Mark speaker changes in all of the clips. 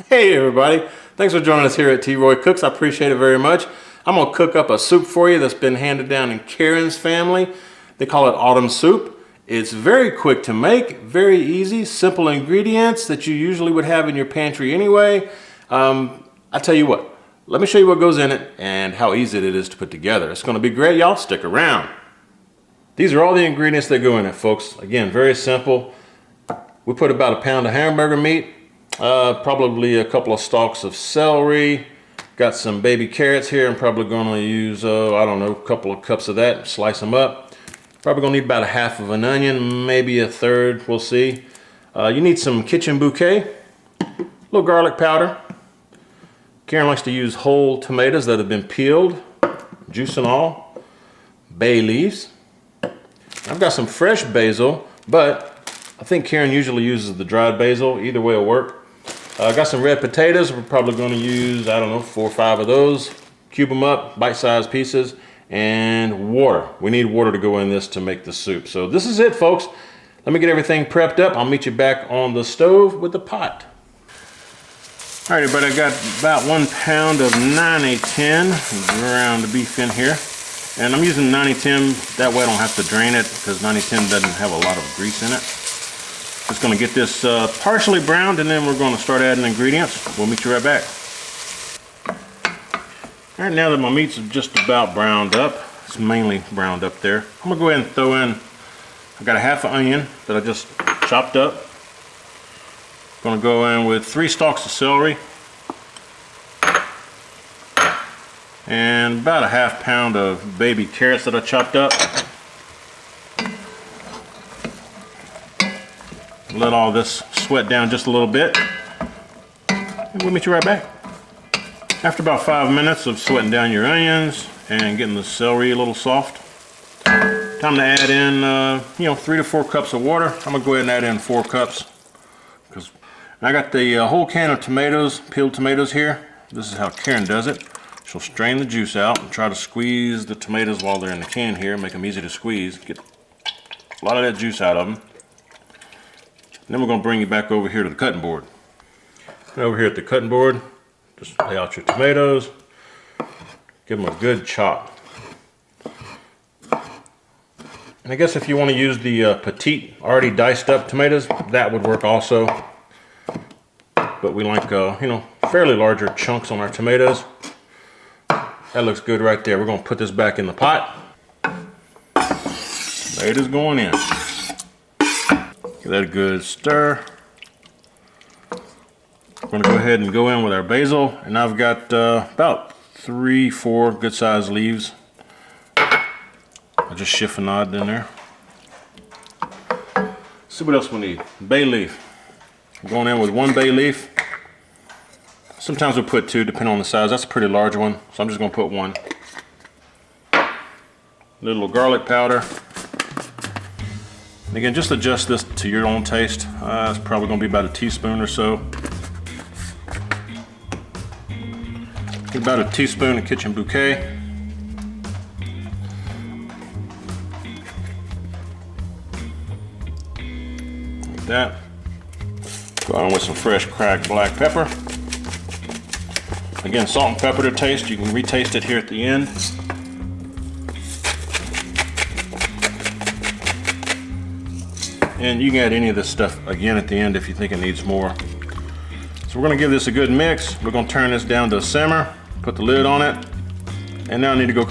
Speaker 1: Hey everybody, thanks for joining us here at T. Roy Cooks. I appreciate it very much. I'm gonna cook up a soup for you that's been handed down in Karen's family. They call it autumn soup. It's very quick to make, very easy, simple ingredients that you usually would have in your pantry anyway. I tell you what, let me show you what goes in it and how easy it is to put together. It's gonna be great, y'all. Stick around. These are all the ingredients that go in it, folks. Again, very simple. We put about a pound of hamburger meat, probably a couple of stalks of celery, got some baby carrots here. I'm probably going to use, I don't know, a couple of cups of that, slice them up. Probably going to need about a half of an onion, maybe a third, we'll see. You need some Kitchen Bouquet, a little garlic powder. Karen likes to use whole tomatoes that have been peeled, juice and all, bay leaves. I've got some fresh basil, but I think Karen usually uses the dried basil. Either way will work. I got some red potatoes. We're probably going to use, I don't know, 4 or 5 of those. Cube them up, bite-sized pieces, and water. We need water to go in this to make the soup. So this is it, folks. Let me get everything prepped up. I'll meet you back on the stove with the pot. All right, everybody, I got about 1 pound of 9/10 ground beef in here. And I'm using 9/10, that way I don't have to drain it because 9/10 doesn't have a lot of grease in it. Just gonna get this partially browned and then we're gonna start adding ingredients. We'll meet you right back. All right, now that my meat's just about browned up, it's mainly browned up there, I'm gonna go ahead and throw in, I got a half an onion that I just chopped up. Gonna go in with 3 stalks of celery, and about a half pound of baby carrots that I chopped up. Let all this sweat down just a little bit, and we'll meet you right back. After about 5 minutes of sweating down your onions and getting the celery a little soft, time to add in 3 to 4 cups of water. I'm gonna go ahead and add in 4 cups because I got the whole can of tomatoes, peeled tomatoes here. This is how Karen does it. She'll strain the juice out and try to squeeze the tomatoes while they're in the can here, make them easy to squeeze, get a lot of that juice out of them. And then we're going to bring you back over here to the cutting board. And over here at the cutting board, just lay out your tomatoes, give them a good chop. And I guess if you want to use the petite, already diced up tomatoes, that would work also. But we like, fairly larger chunks on our tomatoes. That looks good right there. We're going to put this back in the pot. Tomatoes going in. Give that a good stir. We're going to go ahead and go in with our basil. And I've got about 3, 4 good sized leaves. I just chiffonade in there. Let's see what else we need. Bay leaf. I'm going in with 1 bay leaf. Sometimes we'll put 2 depending on the size. That's a pretty large one, so I'm just going to put 1. A little garlic powder. And again, just adjust this to your own taste. It's probably going to be about a teaspoon or so. Get about a teaspoon of Kitchen Bouquet. Like that. Go on with some fresh cracked black pepper. Again, salt and pepper to taste. You can retaste it here at the end. And you can add any of this stuff again at the end if you think it needs more. So we're going to give this a good mix. We're going to turn this down to a simmer, put the lid on it, and now I need to go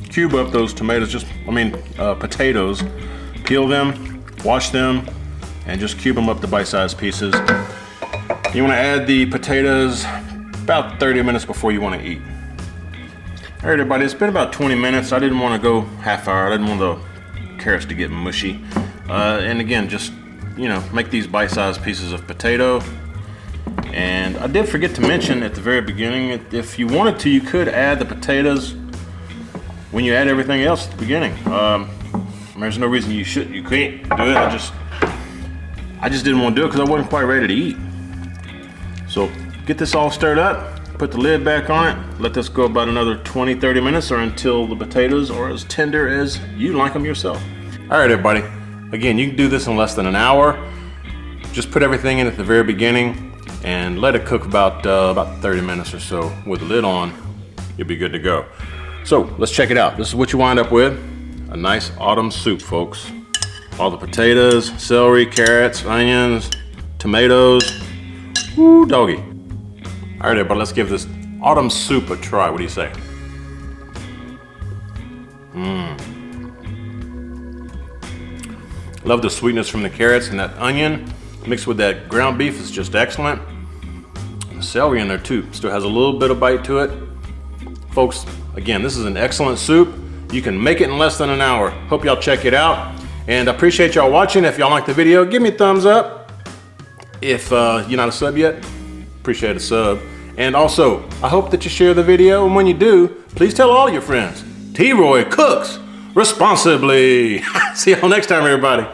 Speaker 1: cube up those tomatoes, potatoes, peel them, wash them, and just cube them up to bite-sized pieces. You want to add the potatoes about 30 minutes before you want to eat. All right, everybody, it's been about 20 minutes. I didn't want to go half hour. I didn't want the carrots to get mushy. And again, just, make these bite-sized pieces of potato. And I did forget to mention at the very beginning, if you wanted to, you could add the potatoes when you add everything else at the beginning. There's no reason you can't do it. I just didn't want to do it because I wasn't quite ready to eat. So get this all stirred up, put the lid back on it, let this go about another 20-30 minutes or until the potatoes are as tender as you like them yourself. All right, everybody. Again, you can do this in less than an hour. Just put everything in at the very beginning and let it cook about 30 minutes or so with the lid on. You'll be good to go. So let's check it out. This is what you wind up with. A nice autumn soup, folks. All the potatoes, celery, carrots, onions, tomatoes. Woo, doggy. All right, everybody, let's give this autumn soup a try. What do you say? Love the sweetness from the carrots, and that onion mixed with that ground beef is just excellent. And the celery in there too, still has a little bit of bite to it. Folks, again, this is an excellent soup. You can make it in less than an hour. Hope y'all check it out. And I appreciate y'all watching. If y'all like the video, give me a thumbs up. If you're not a sub yet, appreciate a sub. And also, I hope that you share the video. And when you do, please tell all your friends. T-Roy cooks responsibly. See y'all next time, everybody.